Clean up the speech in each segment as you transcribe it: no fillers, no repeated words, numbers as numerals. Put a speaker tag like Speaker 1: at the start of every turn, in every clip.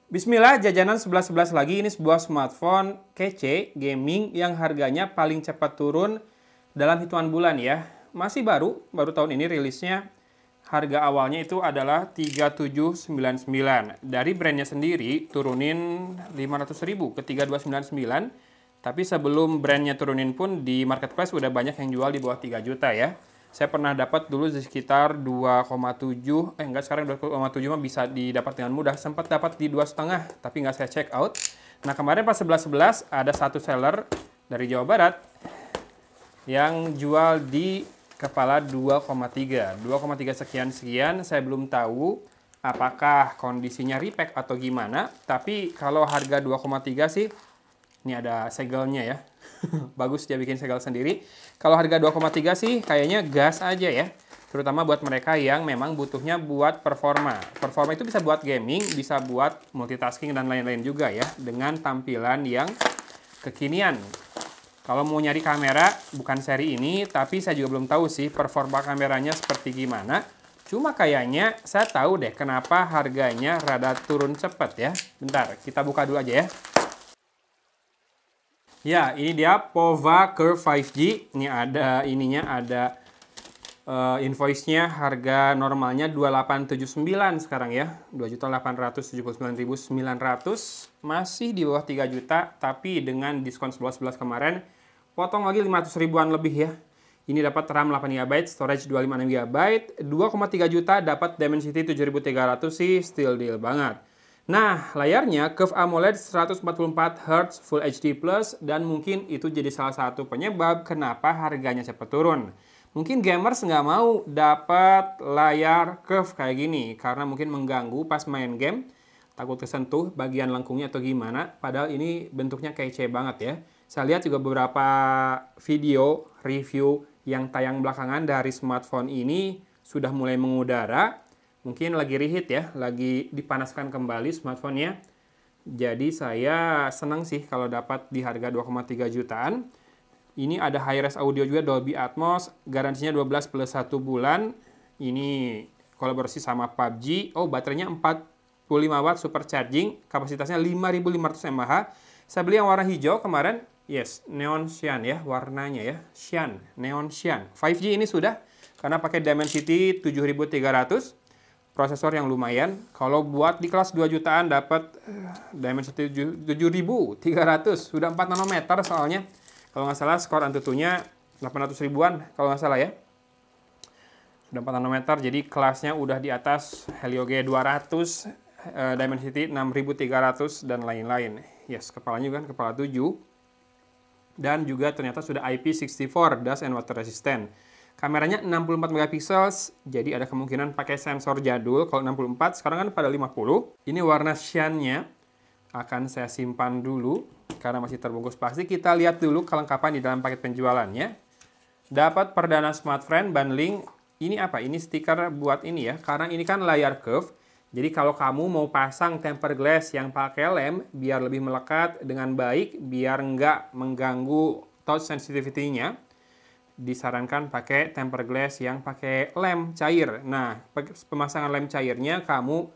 Speaker 1: Bismillah, jajanan 11-11 lagi. Ini sebuah smartphone kece, gaming, yang harganya paling cepat turun dalam hitungan bulan ya. Masih baru tahun ini rilisnya. Harga awalnya itu adalah 3799. Dari brandnya sendiri turunin 500.000 ke 3299. Tapi sebelum brandnya turunin pun di marketplace udah banyak yang jual di bawah 3 juta ya. Saya pernah dapat dulu di sekitar 2,7, enggak, sekarang 2,7 mah bisa didapat dengan mudah. Sempat dapat di 2,5, tapi nggak saya check out. Nah, kemarin pas 11-11 ada satu seller dari Jawa Barat yang jual di kepala 2,3. 2,3 sekian-sekian, saya belum tahu apakah kondisinya repack atau gimana. Tapi kalau harga 2,3 sih, ini ada segelnya ya. Bagus dia bikin segel sendiri. Kalau harga 2,3 sih kayaknya gas aja ya. Terutama buat mereka yang memang butuhnya buat performa. Performa itu bisa buat gaming, bisa buat multitasking dan lain-lain juga ya. Dengan tampilan yang kekinian. Kalau mau nyari kamera, bukan seri ini, tapi saya juga belum tahu sih performa kameranya seperti gimana. Cuma kayaknya saya tahu deh kenapa harganya rada turun cepat ya. Bentar, kita buka dulu aja ya. Ya, ini dia Pova Curve 5G. Ini ada invoice-nya, harga normalnya 2879 sekarang ya. 2.879.900, masih di bawah 3 juta, tapi dengan diskon 11-11 kemarin potong lagi 500 ribuan lebih ya. Ini dapat RAM 8GB, storage 256GB, 2,3 juta dapat Dimensity 7300 sih, still deal banget. Nah, layarnya Curve AMOLED 144Hz Full HD+, dan mungkin itu jadi salah satu penyebab kenapa harganya cepat turun. Mungkin gamers nggak mau dapat layar curve kayak gini, karena mungkin mengganggu pas main game, takut kesentuh bagian lengkungnya atau gimana, padahal ini bentuknya kece banget ya. Saya lihat juga beberapa video review yang tayang belakangan dari smartphone ini sudah mulai mengudara. Mungkin lagi reheat ya, lagi dipanaskan kembali smartphone-nya. Jadi saya senang sih kalau dapat di harga 2,3 jutaan. Ini ada high-res audio juga, Dolby Atmos, garansinya 12 plus 1 bulan. Ini kolaborasi sama PUBG. Oh, baterainya 45 watt supercharging, kapasitasnya 5500 mAh. Saya beli yang warna hijau kemarin. Yes, neon cyan ya warnanya ya. Cyan, neon cyan. 5G ini sudah, karena pakai Dimensity 7300. Prosesor yang lumayan. Kalau buat di kelas 2 jutaan dapat Dimensity 7300, sudah 4 nanometer soalnya. Kalau nggak salah skor Antutunya 800 ribuan kalau nggak salah ya. Sudah 4 nanometer, jadi kelasnya udah di atas Helio G200, Dimensity 6300 dan lain-lain. Yes, kepalanya kan kepala 7. Dan juga ternyata sudah IP64, dust and water resistant. Kameranya 64 megapiksel, jadi ada kemungkinan pakai sensor jadul. Kalau 64, sekarang kan pada 50. Ini warna cyan-nya. Akan saya simpan dulu, karena masih terbungkus plastik. Kita lihat dulu kelengkapan di dalam paket penjualannya. Dapat perdana smartfren, bundling. Ini apa? Ini stiker buat ini ya, karena ini kan layar curve. Jadi kalau kamu mau pasang tempered glass yang pakai lem, biar lebih melekat dengan baik, biar nggak mengganggu touch sensitivity-nya, disarankan pakai tempered glass yang pakai lem cair. Nah, pemasangan lem cairnya kamu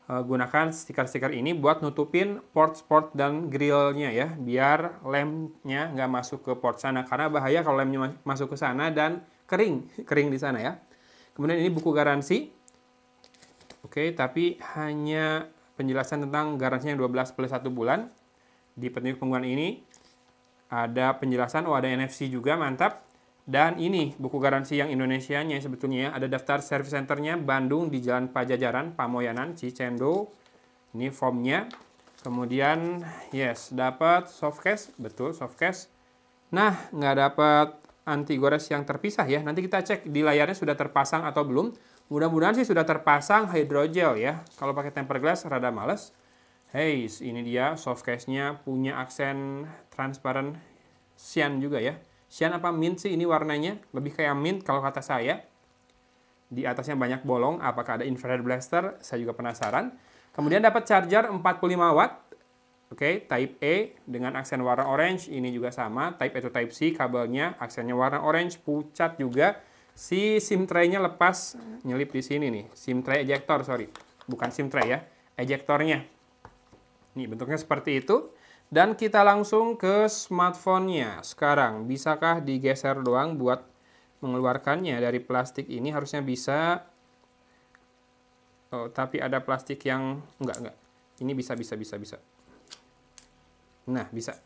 Speaker 1: gunakan stiker-stiker ini buat nutupin port-port dan grillnya ya, biar lemnya nggak masuk ke port sana, karena bahaya kalau lemnya masuk ke sana dan kering di sana ya. Kemudian ini buku garansi. Oke, tapi hanya penjelasan tentang garansinya 12 plus 1 bulan. Di petunjuk penggunaan ini ada penjelasan, ada NFC juga, mantap. Dan ini buku garansi yang Indonesianya sebetulnya, ada daftar service centernya Bandung di Jalan Pajajaran, Pamoyanan, Cicendo. Ini formnya. Kemudian, yes, dapat softcase, betul softcase. Nah, nggak dapat anti gores yang terpisah ya. Nanti kita cek di layarnya sudah terpasang atau belum. Mudah-mudahan sih sudah terpasang hydrogel ya. Kalau pakai tempered glass rada males. Hey, ini dia softcase-nya, punya aksen transparan cyan juga ya. Cyan apa mint sih ini warnanya? Lebih kayak mint kalau kata saya. Di atasnya banyak bolong. Apakah ada infrared blaster? Saya juga penasaran. Kemudian dapat charger 45 watt. Oke, Type A dengan aksen warna orange. Ini juga sama. Type A to Type C kabelnya. Aksennya warna orange. Pucat juga. Si SIM tray-nya lepas. Nyelip di sini nih. SIM tray ejector, sorry. Bukan SIM tray ya. Ejektornya. Nih, bentuknya seperti itu. Dan kita langsung ke smartphone-nya. Sekarang, bisakah digeser doang buat mengeluarkannya dari plastik ini? Harusnya bisa. Oh, tapi ada plastik yang... Enggak. Ini bisa. Nah, bisa.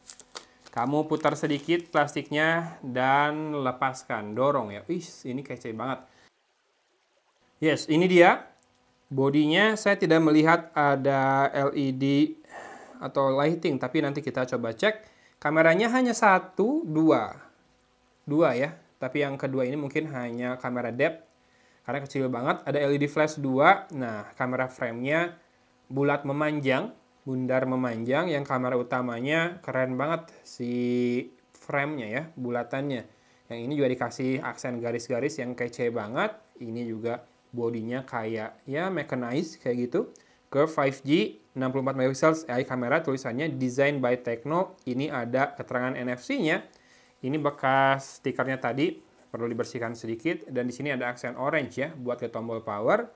Speaker 1: Kamu putar sedikit plastiknya dan lepaskan. Dorong ya. Wih, ini kece banget. Yes, ini dia. Bodinya saya tidak melihat ada LED atau lighting, tapi nanti kita coba cek. Kameranya hanya 1, 2 ya, tapi yang kedua ini mungkin hanya kamera depth karena kecil banget. Ada LED flash 2. Nah, kamera frame-nya bulat memanjang, bundar memanjang. Yang kamera utamanya keren banget si frame-nya ya, bulatannya. Yang ini juga dikasih aksen garis-garis yang kece banget. Ini juga bodinya kayak ya mechanized kayak gitu. Curve 5G 64 megapiksel AI kamera, tulisannya Design by Tecno. Ini ada keterangan NFC-nya. Ini bekas stikernya tadi, perlu dibersihkan sedikit. Dan di sini ada aksen orange ya, buat ke tombol power.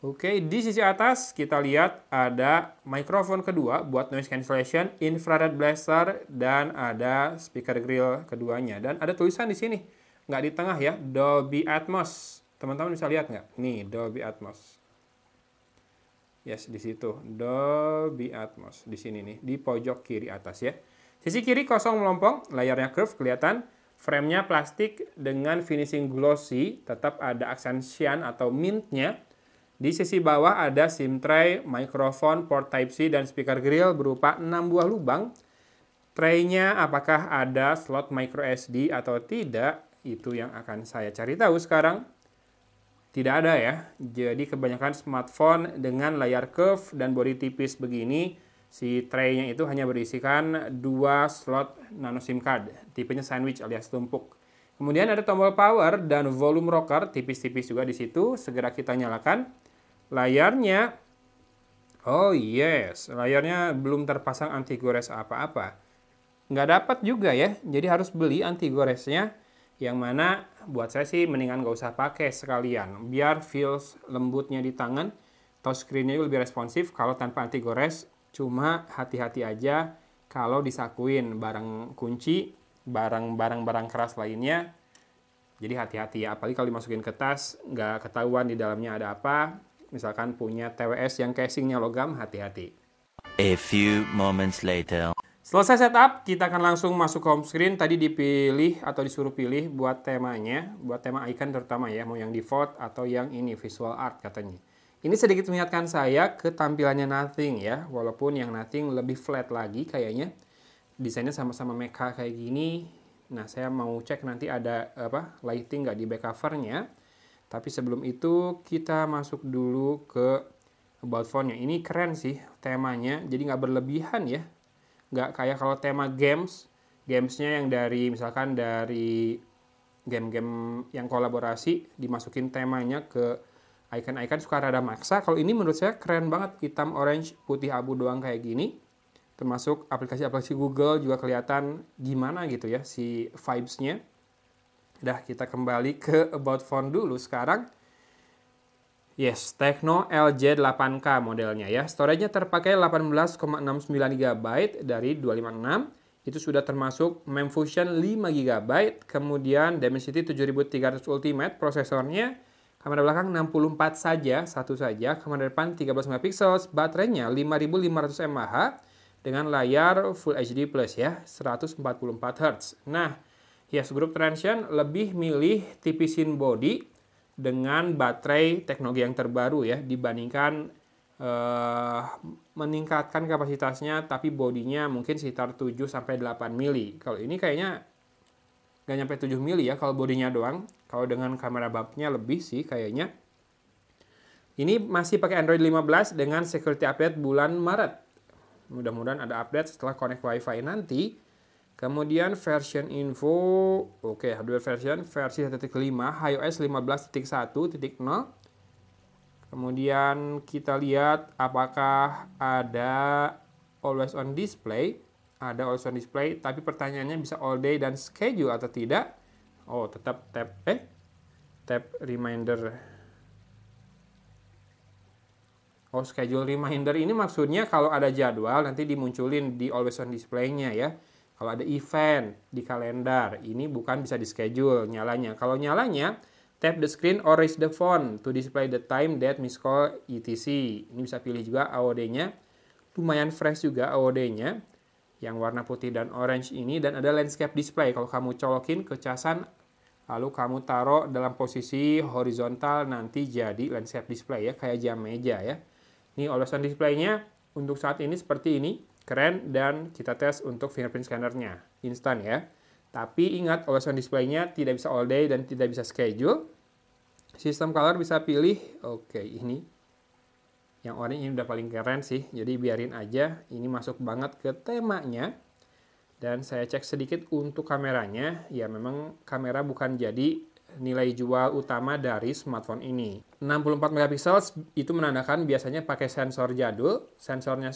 Speaker 1: Oke, di sisi atas kita lihat ada mikrofon kedua buat noise cancellation, infrared blaster, dan ada speaker grill keduanya. Dan ada tulisan di sini, nggak di tengah ya, Dolby Atmos. Teman-teman bisa lihat nggak? Nih, Dolby Atmos. Yes, di situ Dolby Atmos di sini nih, di pojok kiri atas ya. Sisi kiri kosong melompong, layarnya curve kelihatan, frame-nya plastik dengan finishing glossy, tetap ada aksen cyan atau mint-nya. Di sisi bawah ada SIM tray, mikrofon, port Type-C dan speaker grill berupa 6 buah lubang. Tray-nya apakah ada slot micro SD atau tidak? Itu yang akan saya cari tahu sekarang. Tidak ada ya, jadi kebanyakan smartphone dengan layar curve dan bodi tipis begini, si tray-nya itu hanya berisikan 2 slot nano SIM card, tipenya sandwich alias tumpuk. Kemudian ada tombol power dan volume rocker, tipis-tipis juga di situ, segera kita nyalakan. Layarnya, oh yes, layarnya belum terpasang anti gores apa-apa. Nggak dapat juga ya, jadi harus beli anti goresnya. Yang mana buat saya sih mendingan nggak usah pakai sekalian, biar feels lembutnya di tangan, touchscreen-nya lebih responsif kalau tanpa anti gores. Cuma hati-hati aja kalau disakuin barang kunci, barang keras lainnya. Jadi hati-hati ya, apalagi kalau dimasukin ke tas nggak ketahuan di dalamnya ada apa. Misalkan punya TWS yang casingnya logam, hati-hati.
Speaker 2: A few moments later.
Speaker 1: Selesai setup, kita akan langsung masuk ke home screen. Tadi dipilih atau disuruh pilih buat temanya, buat tema icon terutama ya, mau yang default atau yang ini visual art katanya. Ini sedikit mengingatkan saya ke tampilannya Nothing ya, walaupun yang Nothing lebih flat lagi kayaknya. Desainnya sama-sama mecha kayak gini. Nah, saya mau cek nanti ada lighting nggak di back covernya. Tapi sebelum itu kita masuk dulu ke about phone-nya. Ini keren sih temanya, jadi nggak berlebihan ya. Nggak kayak kalau tema gamesnya yang dari misalkan dari game-game yang kolaborasi dimasukin temanya ke icon-icon suka rada maksa. Kalau ini menurut saya keren banget, hitam, orange, putih abu doang kayak gini. Termasuk aplikasi-aplikasi Google juga kelihatan gimana gitu ya si vibes-nya. Dah, kita kembali ke about phone dulu sekarang. Yes, Tecno LJ8K modelnya ya. Storage-nya terpakai 18,69 GB dari 256. Itu sudah termasuk MEMfusion 5 GB. Kemudian Dimensity 7300 Ultimate prosesornya. Kamera belakang 64 saja, satu saja. Kamera depan 13 megapiksel. Baterainya 5500 mAh dengan layar Full HD Plus ya, 144 Hz. Nah, yes, Group Transsion lebih milih tipisin body dengan baterai teknologi yang terbaru ya, dibandingkan meningkatkan kapasitasnya tapi bodinya mungkin sekitar 7-8 mili. Kalau ini kayaknya nggak nyampe 7 mili ya kalau bodinya doang. Kalau dengan kamera bumpnya lebih sih kayaknya. Ini masih pakai Android 15 dengan security update bulan Maret. Mudah-mudahan ada update setelah connect WiFi nanti. Kemudian version info, oke, hardware version versi 1.5, iOS 15.1.0. Kemudian kita lihat apakah ada always on display. Ada always on display, tapi pertanyaannya bisa all day dan schedule atau tidak. Oh, tetap tap reminder. Oh, schedule reminder ini maksudnya kalau ada jadwal nanti dimunculin di always on display-nya ya. Kalau ada event di kalender, ini bukan bisa di schedule nyalanya. Kalau nyalanya, tap the screen or raise the phone to display the time that miss call etc. Ini bisa pilih juga AOD-nya. Lumayan fresh juga AOD-nya. Yang warna putih dan orange ini. Dan ada landscape display. Kalau kamu colokin ke casan, lalu kamu taruh dalam posisi horizontal, nanti jadi landscape display ya. Kayak jam meja ya. Ini always on display-nya untuk saat ini seperti ini. Keren, dan kita tes untuk fingerprint scanner-nya. Instan ya. Tapi ingat, always on display-nya tidak bisa all day dan tidak bisa schedule. Sistem color bisa pilih, oke ini. Yang orange ini udah paling keren sih, jadi biarin aja. Ini masuk banget ke temanya. Dan saya cek sedikit untuk kameranya. Ya memang kamera bukan jadi nilai jual utama dari smartphone ini. 64 megapiksel itu menandakan biasanya pakai sensor jadul, sensornya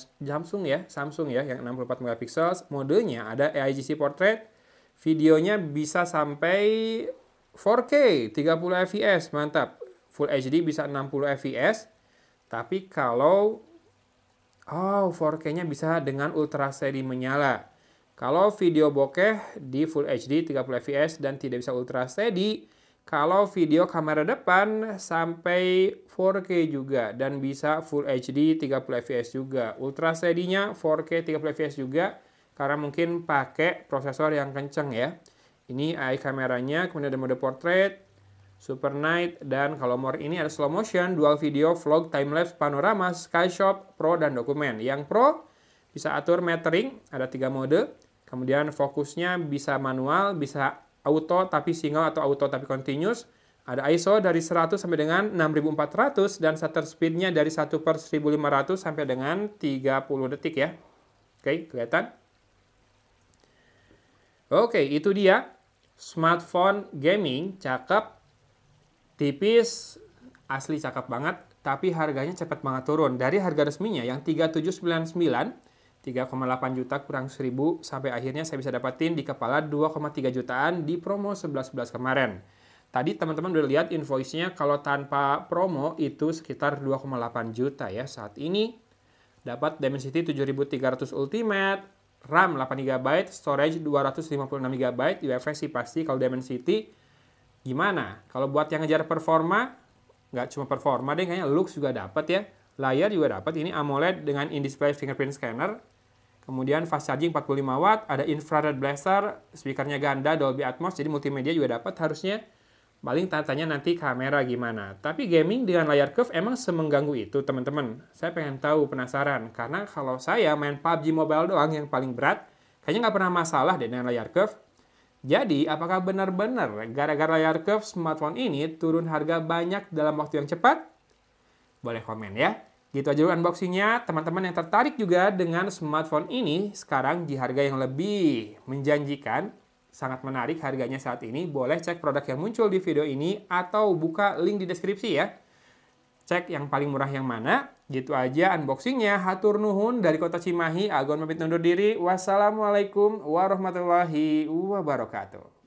Speaker 1: Samsung ya, yang 64 megapiksel. Modenya ada AIGC Portrait, videonya bisa sampai 4K 30 fps, mantap. Full HD bisa 60 fps. Tapi kalau 4K-nya bisa dengan Ultra Steady menyala. Kalau video bokeh di Full HD 30 fps dan tidak bisa Ultra Steady. Kalau video kamera depan sampai 4K juga dan bisa Full HD 30 fps juga. Ultra Steady-nya 4K 30 fps juga karena mungkin pakai prosesor yang kenceng ya. Ini AI kameranya, kemudian ada mode portrait, super night, dan kalau mode ini ada slow motion, dual video, vlog, timelapse, panorama, skyshot, pro, dan dokumen. Yang pro bisa atur metering, ada 3 mode. Kemudian fokusnya bisa manual, bisa auto tapi single atau auto tapi continuous. Ada ISO dari 100 sampai dengan 6400 dan shutter speed-nya dari 1/1500 sampai dengan 30 detik ya. Oke, kelihatan? Oke, itu dia smartphone gaming, cakep, tipis, asli cakep banget, tapi harganya cepat banget turun. Dari harga resminya yang 3799, 3,8 juta kurang 1000, sampai akhirnya saya bisa dapatin di kepala 2,3 jutaan di promo 11.11 kemarin. Tadi teman-teman udah lihat invoice-nya, kalau tanpa promo itu sekitar 2,8 juta ya. Saat ini dapat Dimensity 7300 Ultimate, RAM 8GB, storage 256GB, UFS sih pasti kalau Dimensity. Gimana? Kalau buat yang ngejar performa, nggak cuma performa deh, kayaknya looks juga dapat ya. Layar juga dapat, ini AMOLED dengan in-display fingerprint scanner. Kemudian fast charging 45 watt, ada infrared blaster, speakernya ganda, Dolby Atmos, jadi multimedia juga dapat harusnya. Paling tanya nanti kamera gimana. Tapi gaming dengan layar curve emang semengganggu itu teman-teman. Saya pengen tahu, penasaran. Karena kalau saya main PUBG Mobile doang yang paling berat, kayaknya nggak pernah masalah deh dengan layar curve. Jadi, apakah benar-benar gara-gara layar curve smartphone ini turun harga banyak dalam waktu yang cepat? Boleh komen ya. Gitu aja dulu unboxingnya. Teman-teman yang tertarik juga dengan smartphone ini sekarang di harga yang lebih menjanjikan, sangat menarik harganya saat ini, boleh cek produk yang muncul di video ini atau buka link di deskripsi ya. Cek yang paling murah yang mana. Gitu aja unboxingnya. Hatur nuhun dari Kota Cimahi. Agon pamit undur diri. Wassalamualaikum warahmatullahi wabarakatuh.